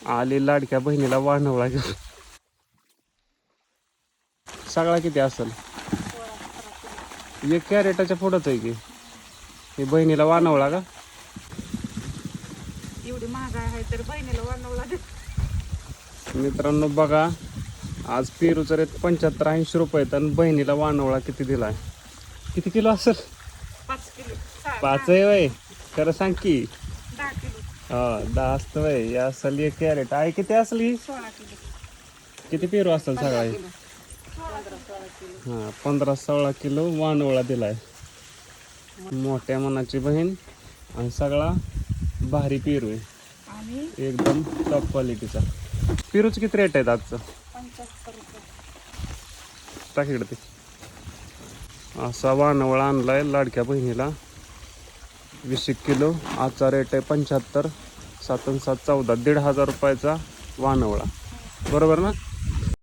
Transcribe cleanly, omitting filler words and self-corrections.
आली लाडक्या बहिणीला वानवळा घेऊन. सगळा किती असेल? 1 कॅरेटाच्या पुढंच आहे की ही बहिणीला वानवळा का? एवढी महागाई आहे तर बहिणीला वानवळा दे. मित्रांनो बघा, आज पेरूचा रेट 75-80 रुपये आहेत आणि बहिणीला वानवळा किती दिलाय? किती किलो असेल? 5 किलो 5 आहे वय? खरं सांग की. 10 किलो 10 असतं वय. या असेल 1 कॅरेट आहे. किती असली? 16 किलो किती पेरू असेल सगळा? 15-16 किलो. हां 15-16 किलो वानवळा दिलाय. मोठ्या मनाची बहीण आणि सगळा भारी पेरू आहे, आणि एकदम टॉप क्वालिटीचा. पेरूचं किती रेट आहेत आजचं? 75 रुपये. टाक इकडे ते. असा वानवळा आणलाय लाडक्या बहिणीला 20 किलो. आजचा रेट आहे 75. 7 आणि 7 14. 1,500 रुपयाचा वानवळा, बरोबर ना?